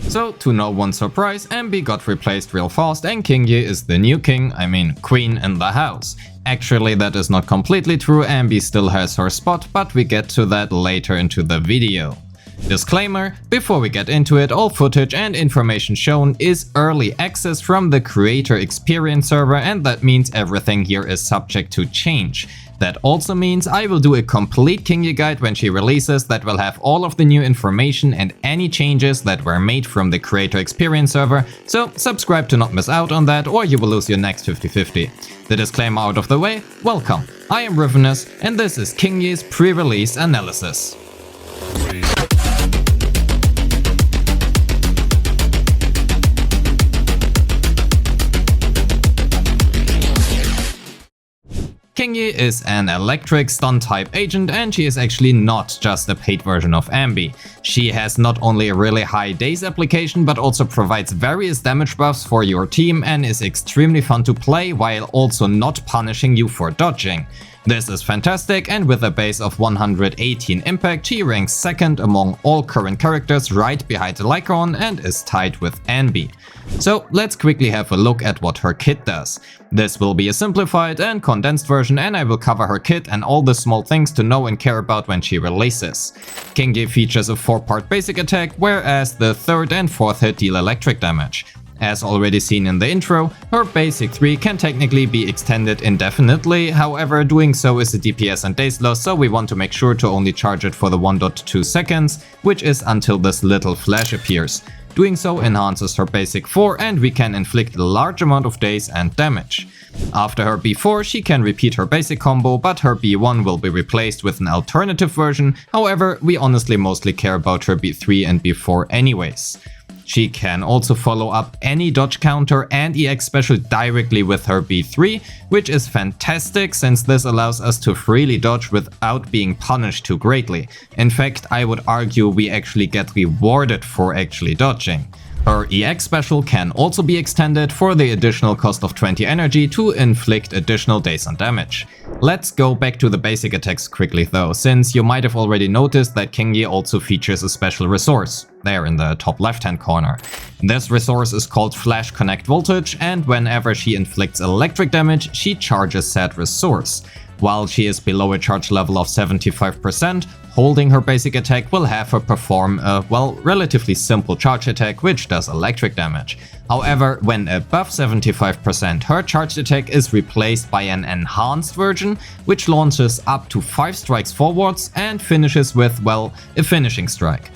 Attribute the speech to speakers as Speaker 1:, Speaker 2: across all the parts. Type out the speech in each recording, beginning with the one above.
Speaker 1: So, to no one's surprise, Anby got replaced real fast and Qingyi is the new king, queen in the house. Actually, that is not completely true, Anby still has her spot, but we get to that later into the video. Disclaimer, before we get into it, all footage and information shown is early access from the creator experience server, and that means everything here is subject to change. That also means I will do a complete Qingyi guide when she releases that will have all of the new information and any changes that were made from the creator experience server, so subscribe to not miss out on that or you will lose your next 50/50. The disclaimer out of the way, welcome, I am Ravenous and this is Qingyi's pre-release analysis. Qingyi is an electric stun type agent and she is actually not just a paid version of Anby. She has not only a really high daze application but also provides various damage buffs for your team and is extremely fun to play while also not punishing you for dodging. This is fantastic, and with a base of 118 impact, she ranks second among all current characters right behind Lycaon and is tied with Anby. So let's quickly have a look at what her kit does. This will be a simplified and condensed version and I will cover her kit and all the small things to know and care about when she releases. Qingyi features a 4-part basic attack, whereas the 3rd and 4th hit deal electric damage. As already seen in the intro, her basic 3 can technically be extended indefinitely, however doing so is a DPS and daze loss, so we want to make sure to only charge it for the 1.2 seconds, which is until this little flash appears. Doing so enhances her basic 4 and we can inflict a large amount of daze and damage. After her B4 she can repeat her basic combo, but her B1 will be replaced with an alternative version, however we honestly mostly care about her B3 and B4 anyways. She can also follow up any dodge counter and EX special directly with her B3, which is fantastic since this allows us to freely dodge without being punished too greatly. In fact, I would argue we actually get rewarded for actually dodging. Her EX special can also be extended for the additional cost of 20 energy to inflict additional daze and damage. Let's go back to the basic attacks quickly though, since you might have already noticed that Qingyi also features a special resource, there in the top left hand corner. This resource is called Flash Connect Voltage, and whenever she inflicts electric damage, she charges said resource. While she is below a charge level of 75%, holding her basic attack will have her perform a, relatively simple charge attack which does electric damage. However, when above 75%, her charged attack is replaced by an enhanced version, which launches up to 5 strikes forwards and finishes with, a finishing strike.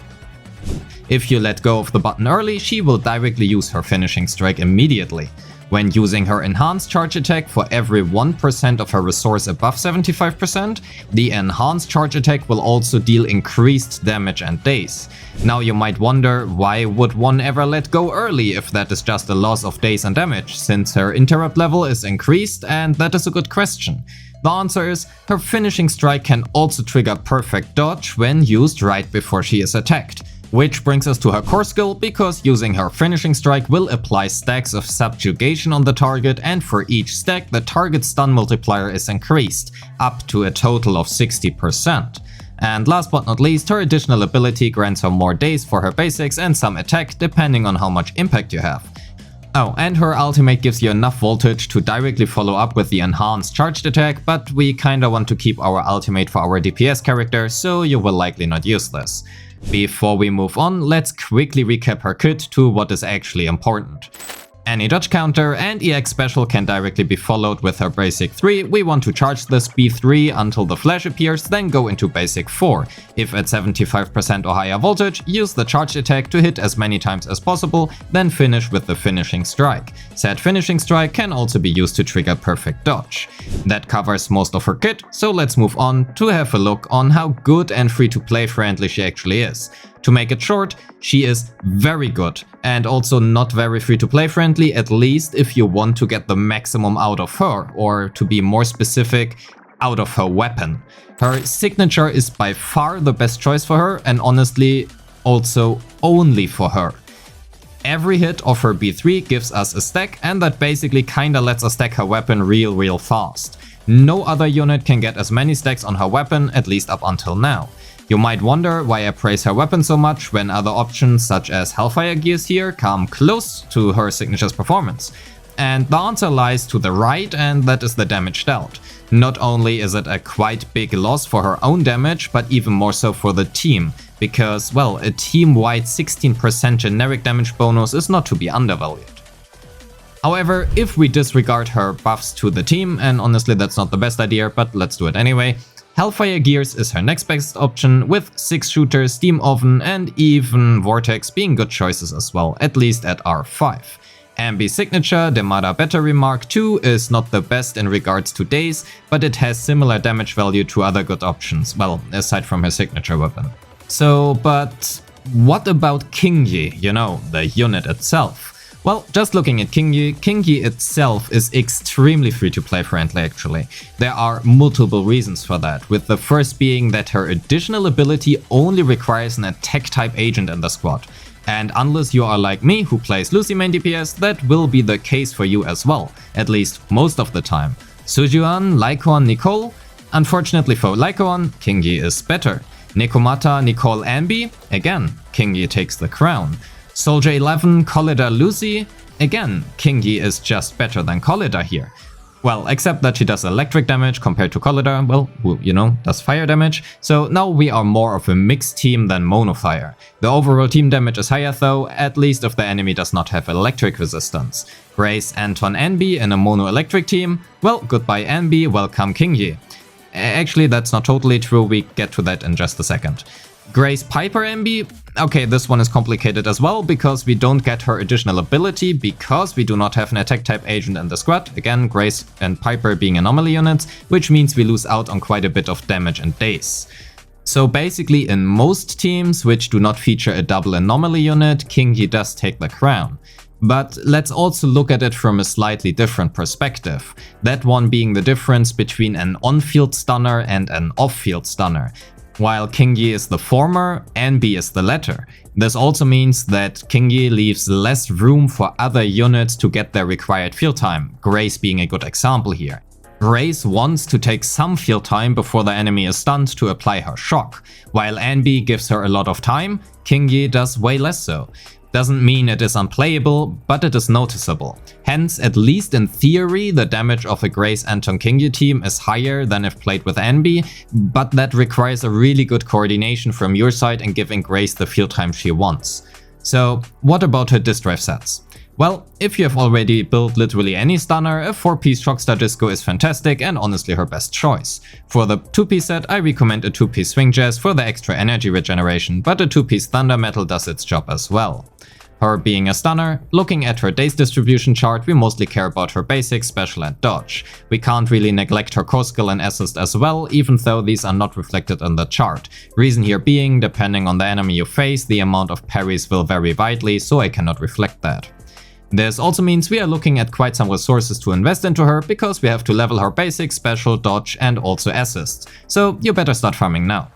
Speaker 1: If you let go of the button early, she will directly use her finishing strike immediately. When using her enhanced charge attack for every 1% of her resource above 75%, the enhanced charge attack will also deal increased damage and daze. Now you might wonder, why would one ever let go early if that is just a loss of daze and damage, since her interrupt level is increased, and that is a good question. The answer is, her finishing strike can also trigger perfect dodge when used right before she is attacked. Which brings us to her core skill, because using her finishing strike will apply stacks of subjugation on the target, and for each stack the target stun multiplier is increased, up to a total of 60%. And last but not least, her additional ability grants her more daze for her basics and some attack depending on how much impact you have. Oh, and her ultimate gives you enough voltage to directly follow up with the enhanced charged attack, but we kinda want to keep our ultimate for our DPS character, so you will likely not use this. Before we move on, let's quickly recap her kit to what is actually important. Any dodge counter and EX special can directly be followed with her basic 3. We want to charge this B3 until the flash appears, then go into basic 4. If at 75% or higher voltage, use the charge attack to hit as many times as possible, then finish with the finishing strike. Said finishing strike can also be used to trigger perfect dodge. That covers most of her kit, so let's move on to have a look on how good and free-to-play friendly she actually is. To make it short, she is very good and also not very free-to-play friendly, at least if you want to get the maximum out of her, or to be more specific, out of her weapon. Her signature is by far the best choice for her, and honestly also only for her. Every hit of her B3 gives us a stack, and that basically kinda lets us stack her weapon real fast. No other unit can get as many stacks on her weapon, at least up until now. You might wonder why I praise her weapon so much when other options such as Hellfire gears here come close to her signature's performance. And the answer lies to the right, and that is the damage dealt. Not only is it a quite big loss for her own damage, but even more so for the team, because, well, a team-wide 16% generic damage bonus is not to be undervalued. However, if we disregard her buffs to the team, and honestly that's not the best idea, but let's do it anyway, Hellfire gears is her next best option, with 6 shooter, steam oven and even vortex being good choices as well, at least at R5. Anby signature, Demada Battery Mark II, is not the best in regards to daze, but it has similar damage value to other good options, well, aside from her signature weapon. So, but what about Qingyi, you know, the unit itself? Well, just looking at Qingyi itself is extremely free-to-play friendly actually. There are multiple reasons for that, with the first being that her additional ability only requires an attack-type agent in the squad. And unless you are like me, who plays Lucy main DPS, that will be the case for you as well, at least most of the time. Sujuan, Lycon, Nicole? Unfortunately for Lycon, Qingyi is better. Nekomata, Nicole, Anby? Again, Qingyi takes the crown. Soldier 11, Collida, Lucy? Again, Qingyi is just better than Collida here. Well, except that she does electric damage compared to Collida, well, who, you know, does fire damage. So now we are more of a mixed team than monofire. The overall team damage is higher though, at least if the enemy does not have electric resistance. Grace, Anton, Anby in a mono-electric team? Well, goodbye Anby, welcome Qingyi. Actually, that's not totally true, we get to that in just a second. Grace, Piper, Anby? Okay, this one is complicated as well, because we don't get her additional ability, because we do not have an attack type agent in the squad, again Grace and Piper being anomaly units, which means we lose out on quite a bit of damage and daze. So basically in most teams which do not feature a double anomaly unit, Qingyi does take the crown. But let's also look at it from a slightly different perspective, that one being the difference between an on-field stunner and an off-field stunner. While Qingyi is the former, Anby is the latter. This also means that Qingyi leaves less room for other units to get their required field time, Grace being a good example here. Grace wants to take some field time before the enemy is stunned to apply her shock, while Anby gives her a lot of time, Qingyi does way less so. Doesn't mean it is unplayable, but it is noticeable. Hence, at least in theory, the damage of a Grace Anton Qingyi team is higher than if played with Anby, but that requires a really good coordination from your side and giving Grace the field time she wants. So, what about her disk drive sets? Well, if you have already built literally any stunner, a 4-piece Shockstar Disco is fantastic and honestly her best choice. For the 2-piece set, I recommend a 2-piece Swing Jazz for the extra energy regeneration, but a 2-piece Thunder Metal does its job as well. Her being a stunner, looking at her daze distribution chart, we mostly care about her basics, special and dodge. We can't really neglect her core skill and assist as well, even though these are not reflected in the chart. Reason here being, depending on the enemy you face, the amount of parries will vary widely, so I cannot reflect that. This also means we are looking at quite some resources to invest into her, because we have to level her basics, special, dodge and also assist. So you better start farming now.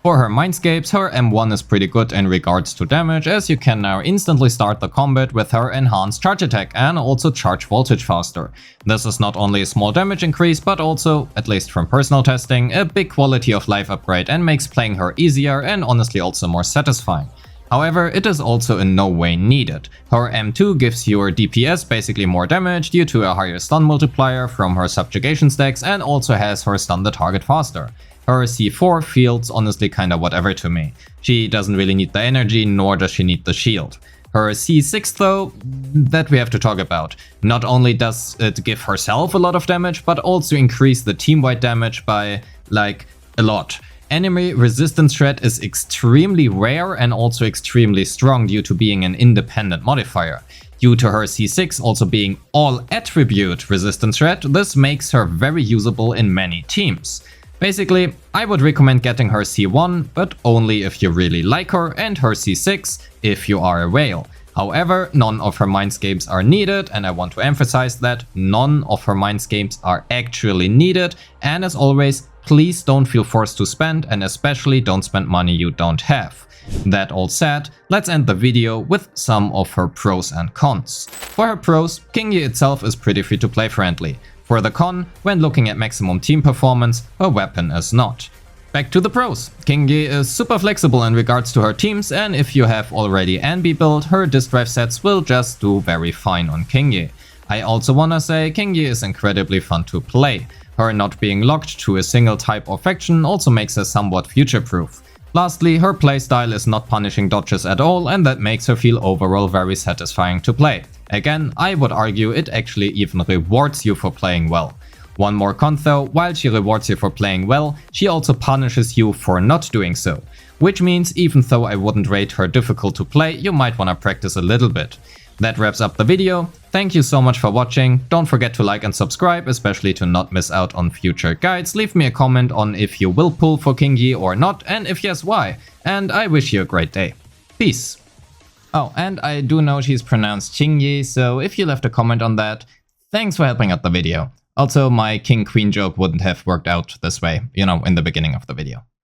Speaker 1: For her Mindscapes, her M1 is pretty good in regards to damage, as you can now instantly start the combat with her enhanced charge attack and also charge voltage faster. This is not only a small damage increase, but also, at least from personal testing, a big quality of life upgrade and makes playing her easier and honestly also more satisfying. However, it is also in no way needed. Her M2 gives your DPS basically more damage due to a higher stun multiplier from her subjugation stacks and also has her stun the target faster. Her C4 feels honestly kinda whatever to me. She doesn't really need the energy, nor does she need the shield. Her C6 though, that we have to talk about. Not only does it give herself a lot of damage, but also increase the team-wide damage by, like, a lot. Enemy resistance threat is extremely rare and also extremely strong due to being an independent modifier. Due to her C6 also being all attribute resistance threat, this makes her very usable in many teams. Basically, I would recommend getting her C1, but only if you really like her, and her C6 if you are a whale. However, none of her Mindscapes are needed, and I want to emphasize that none of her Mindscapes are actually needed, and as always, please don't feel forced to spend, and especially don't spend money you don't have. That all said, let's end the video with some of her pros and cons. For her pros, Qingyi itself is pretty free to play friendly. For the con, when looking at maximum team performance, her weapon is not. Back to the pros. Qingyi is super flexible in regards to her teams, and if you have already Anby built, her disk drive sets will just do very fine on Qingyi. I also wanna say Qingyi is incredibly fun to play. Her not being locked to a single type or faction also makes her somewhat future-proof. Lastly, her playstyle is not punishing dodges at all, and that makes her feel overall very satisfying to play. Again, I would argue it actually even rewards you for playing well. One more con though, while she rewards you for playing well, she also punishes you for not doing so. Which means even though I wouldn't rate her difficult to play, you might wanna practice a little bit. That wraps up the video. Thank you so much for watching. Don't forget to like and subscribe, especially to not miss out on future guides. Leave me a comment on if you will pull for Qingyi or not, and if yes, why. And I wish you a great day. Peace. Oh, and I do know she's pronounced Qingyi, so if you left a comment on that, thanks for helping out the video. Also, my king-queen joke wouldn't have worked out this way, you know, in the beginning of the video.